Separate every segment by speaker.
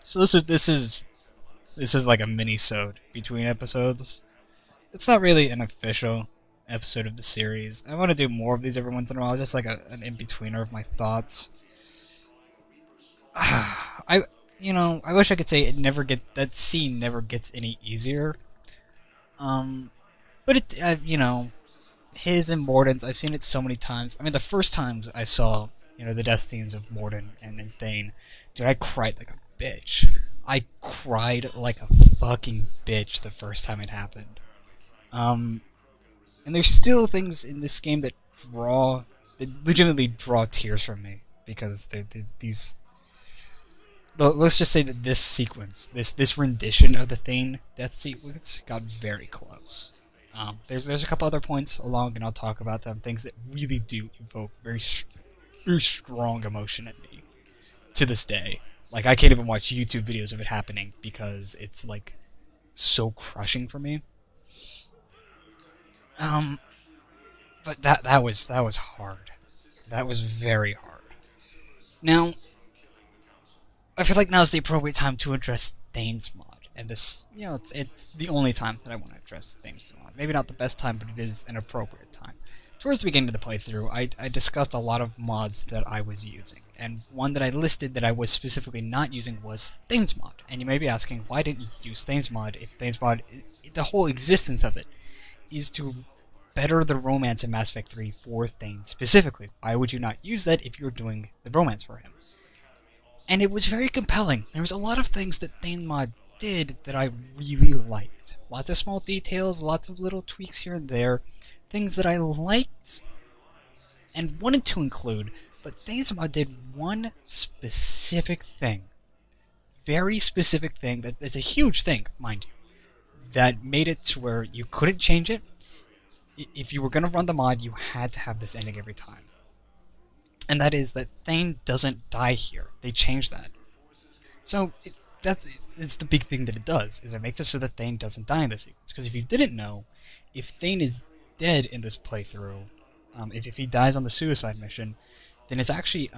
Speaker 1: So this is like a mini-sode between episodes. It's not really an official episode of the series. I want to do more of these every once in a while, just like an in-betweener of my thoughts. I I wish I could say that scene never gets any easier. Um, but his and Morden's. I've seen it so many times. I mean, the first times I saw the death scenes of Morden and Thane, dude, I cried like a bitch. I cried like a fucking bitch the first time it happened. Um, and there's still things in this game that legitimately draw tears from me because these. Let's just say that this sequence, this rendition of the Thane death sequence, got very close. There's a couple other points along, and I'll talk about them. Things that really do evoke very strong emotion in me to this day. Like I can't even watch YouTube videos of it happening because it's like so crushing for me. Um, but that was hard. That was very hard. Now I feel like now is the appropriate time to address Thane's mod, and this it's the only time that I want to address Thane's mod. Maybe not the best time, but it is an appropriate time. Towards the beginning of the playthrough, I discussed a lot of mods that I was using, and one that I listed that I was specifically not using was Thane's mod. And you may be asking, why didn't you use Thane's mod if Thane's mod, the whole existence of it, is to better the romance in Mass Effect 3 for Thane specifically? Why would you not use that if you're doing the romance for him? And it was very compelling. There was a lot of things that ThaneMod did that I really liked. Lots of small details, lots of little tweaks here and there, things that I liked and wanted to include, but ThaneMod did one specific thing. Very specific thing, that's a huge thing, mind you, that made it to where you couldn't change it. If you were going to run the mod, you had to have this ending every time. And that is that Thane doesn't die here. They changed that. So it's the big thing that it does, is it makes it so that Thane doesn't die in this sequence. Because if you didn't know, if Thane is dead in this playthrough, if he dies on the suicide mission, then it's actually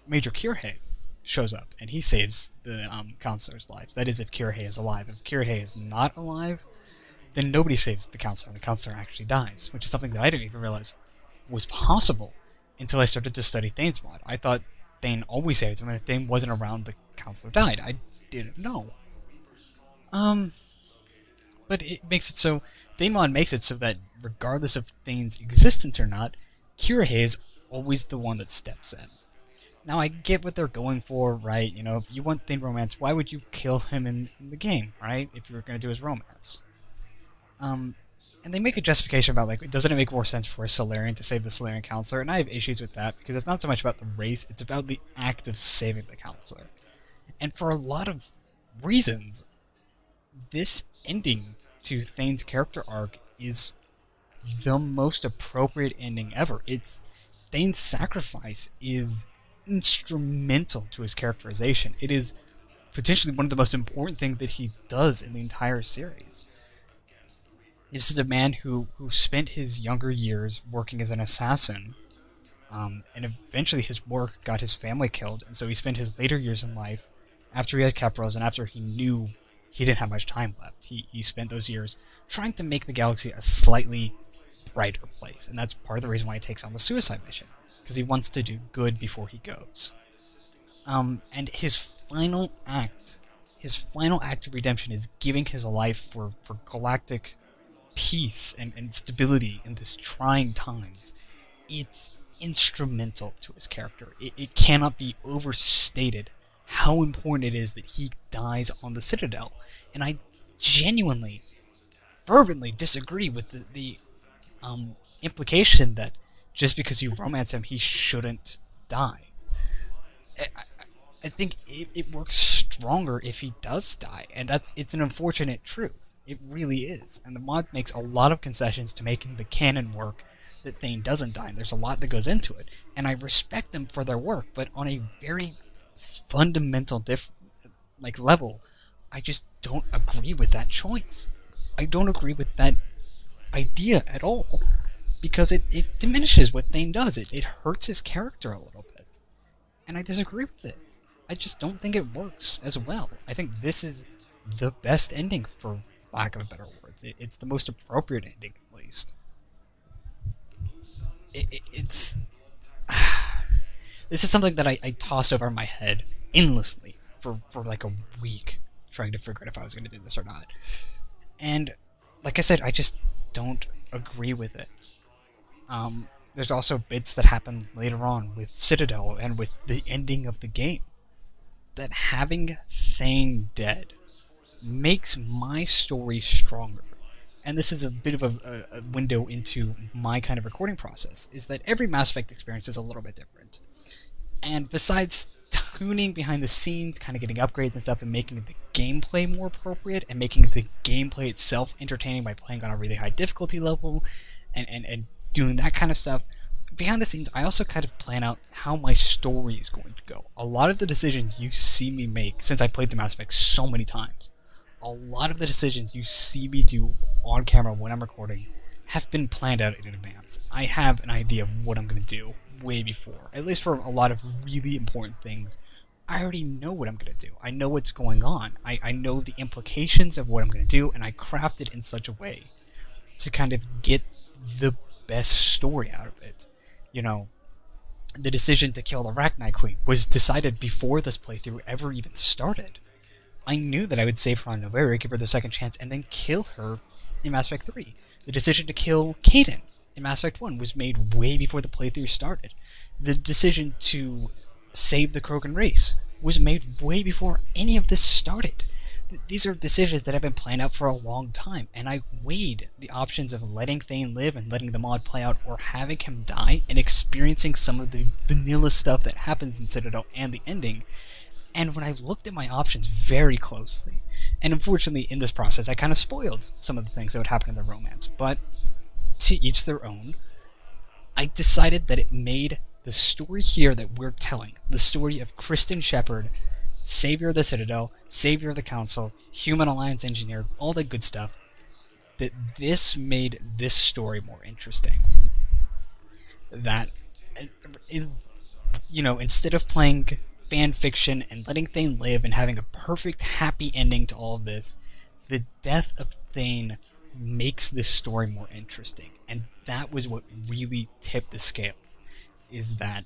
Speaker 1: Major Kirhei shows up and he saves the counselor's life. That is, if Kirhei is alive. If Kirhei is not alive, then nobody saves the counselor. The counselor actually dies, which is something that I didn't even realize was possible until I started to study Thane's mod. I thought Thane always saves him, and if Thane wasn't around, the counselor died. I didn't know. But it makes it so, ThaneMod makes it so that regardless of Thane's existence or not, Kirihei is always the one that steps in. Now I get what they're going for, right? If you want Thane romance, why would you kill him in the game, right? If you were going to do his romance. And they make a justification about, like, doesn't it make more sense for a Solarian to save the Solarian counselor? And I have issues with that, because it's not so much about the race, it's about the act of saving the counselor. And for a lot of reasons, this ending to Thane's character arc is the most appropriate ending ever. Thane's sacrifice is instrumental to his characterization. It is potentially one of the most important things that he does in the entire series. This is a man who spent his younger years working as an assassin, and eventually his work got his family killed, and so he spent his later years in life, after he had Kepros and after he knew he didn't have much time left, he spent those years trying to make the galaxy a slightly brighter place, and that's part of the reason why he takes on the suicide mission, because he wants to do good before he goes. And his final act of redemption is giving his life for galactic peace and stability in this trying times. It's instrumental to his character. It cannot be overstated how important it is that he dies on the Citadel. And I genuinely, fervently disagree with the implication that just because you romance him, he shouldn't die. I think it works stronger if he does die, and it's an unfortunate truth. It really is, and the mod makes a lot of concessions to making the canon work that Thane doesn't die, and there's a lot that goes into it, and I respect them for their work, but on a very fundamental level, I just don't agree with that choice. I don't agree with that idea at all, because it diminishes what Thane does. It hurts his character a little bit, and I disagree with it. I just don't think it works as well. I think this is the best ending, for lack of a better words. It's the most appropriate ending, at least. It's this is something that I tossed over my head endlessly for like a week, trying to figure out if I was going to do this or not. And like I said, I just don't agree with it. There's also bits that happen later on with Citadel and with the ending of the game that having Thane dead makes my story stronger. And this is a bit of a window into my kind of recording process, is that every Mass Effect experience is a little bit different. And besides tuning behind the scenes, kind of getting upgrades and stuff, and making the gameplay more appropriate, and making the gameplay itself entertaining by playing on a really high difficulty level, and doing that kind of stuff, behind the scenes, I also kind of plan out how my story is going to go. A lot of the decisions you see me make, since I played the Mass Effect so many times, a lot of the decisions you see me do on camera when I'm recording have been planned out in advance. I have an idea of what I'm going to do way before. At least for a lot of really important things, I already know what I'm going to do. I know what's going on. I know the implications of what I'm going to do, and I craft it in such a way to kind of get the best story out of it. You know, the decision to kill the Arachnite Queen was decided before this playthrough ever even started. I knew that I would save her on Noveria, give her the second chance, and then kill her in Mass Effect 3. The decision to kill Kaidan in Mass Effect 1 was made way before the playthrough started. The decision to save the Krogan race was made way before any of this started. These are decisions that have been planned out for a long time, and I weighed the options of letting Thane live and letting the mod play out, or having him die and experiencing some of the vanilla stuff that happens in Citadel and the ending. And when I looked at my options very closely, and unfortunately in this process I kind of spoiled some of the things that would happen in the romance, but to each their own, I decided that it made the story here that we're telling, the story of Kristen Shepard, savior of the Citadel, savior of the Council, Human Alliance engineer, all that good stuff, that this made this story more interesting. That, you know, instead of playing fan fiction and letting Thane live and having a perfect happy ending to all of this, the death of Thane makes this story more interesting. And that was what really tipped the scale, is that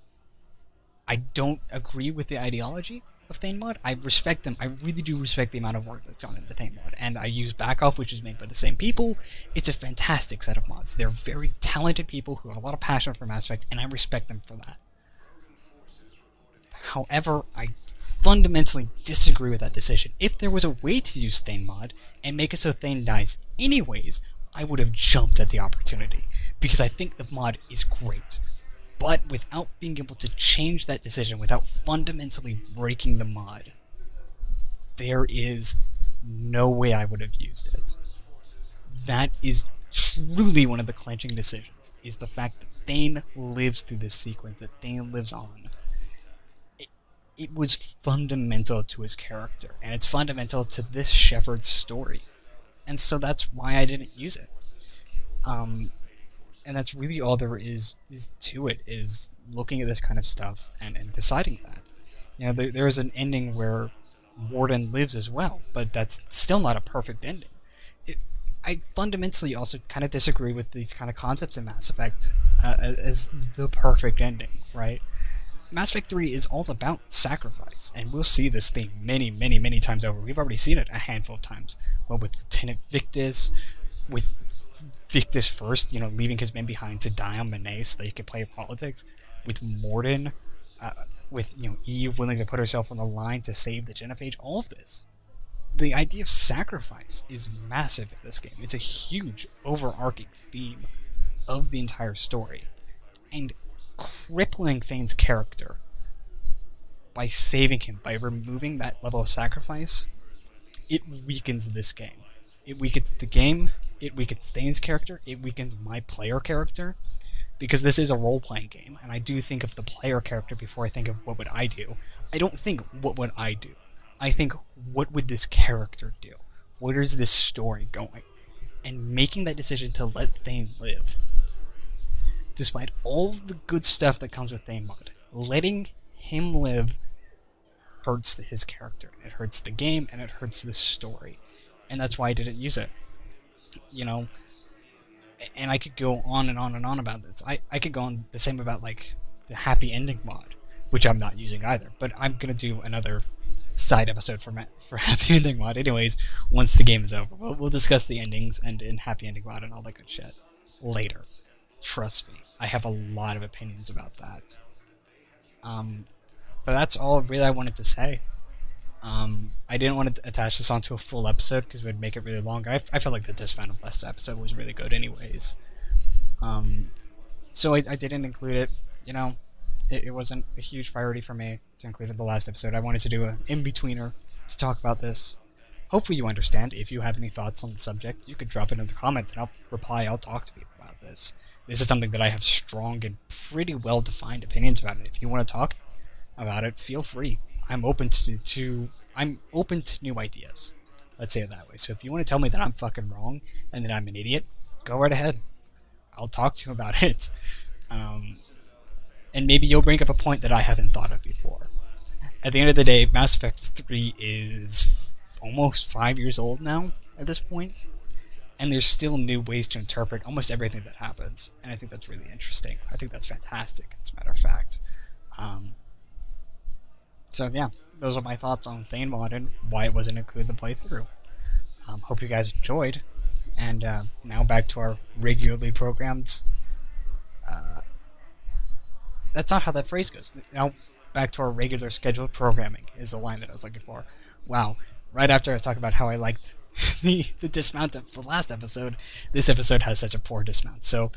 Speaker 1: I don't agree with the ideology of ThaneMod. I respect them. I really do respect the amount of work that's gone into ThaneMod. And I use Backoff, which is made by the same people. It's a fantastic set of mods. They're very talented people who have a lot of passion for Mass Effect, and I respect them for that. However, I fundamentally disagree with that decision. If there was a way to use ThaneMod and make it so Thane dies anyways, I would have jumped at the opportunity, because I think the mod is great. But without being able to change that decision, without fundamentally breaking the mod, there is no way I would have used it. That is truly one of the clinching decisions, is the fact that Thane lives through this sequence, that Thane lives on. It was fundamental to his character, and it's fundamental to this Shepard's story. And so that's why I didn't use it. And that's really all there is to it, is looking at this kind of stuff and deciding that. You know, there is an ending where Warden lives as well, but that's still not a perfect ending. I fundamentally also kind of disagree with these kind of concepts in Mass Effect as the perfect ending, right? Mass Effect 3 is all about sacrifice, and we'll see this theme many, many, many times over. We've already seen it a handful of times. Well, with Lieutenant Victus, with Victus first, you know, leaving his men behind to die on Menace so that he could play politics. With Mordin, with, you know, Eve willing to put herself on the line to save the Genophage. All of this. The idea of sacrifice is massive in this game. It's a huge, overarching theme of the entire story. And crippling Thane's character by saving him, by removing that level of sacrifice, it weakens this game. It weakens the game, it weakens Thane's character, it weakens my player character, because this is a role-playing game, and I do think of the player character before I think of what would I do. I don't think, what would I do? I think, what would this character do? Where is this story going? And making that decision to let Thane live, despite all of the good stuff that comes with ThaneMod, letting him live hurts his character, it hurts the game, and it hurts the story, and that's why I didn't use it. You know, and I could go on and on and on about this. I could go on the same about like the happy ending mod, which I'm not using either. But I'm gonna do another side episode for happy ending mod, anyways. Once the game is over, we'll discuss the endings and in happy ending mod and all that good shit later. Trust me, I have a lot of opinions about that. But that's all really I wanted to say. I didn't want to attach this onto a full episode because it would make it really long. I felt like the Dismount of last episode was really good anyways. So I didn't include it. You know, it wasn't a huge priority for me to include it in the last episode. I wanted to do an in-betweener to talk about this. Hopefully you understand. If you have any thoughts on the subject, you could drop it in the comments and I'll reply. I'll talk to people about this. This is something that I have strong and pretty well-defined opinions about it. If you want to talk about it, feel free. I'm open to new ideas. Let's say it that way. So if you want to tell me that I'm fucking wrong and that I'm an idiot, go right ahead. I'll talk to you about it. And maybe you'll bring up a point that I haven't thought of before. At the end of the day, Mass Effect 3 is almost 5 years old now at this point, and there's still new ways to interpret almost everything that happens, and I think that's really interesting. I think that's fantastic, as a matter of fact. So yeah, those are my thoughts on ThaneMod and why it wasn't included in the playthrough. Hope you guys enjoyed, and now back to our regularly programmed... that's not how that phrase goes. Now back to our regular scheduled programming is the line that I was looking for. Wow, right after I was talking about how I liked the dismount of the last episode, this episode has such a poor dismount. So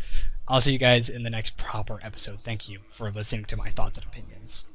Speaker 1: I'll see you guys in the next proper episode. Thank you for listening to my thoughts and opinions.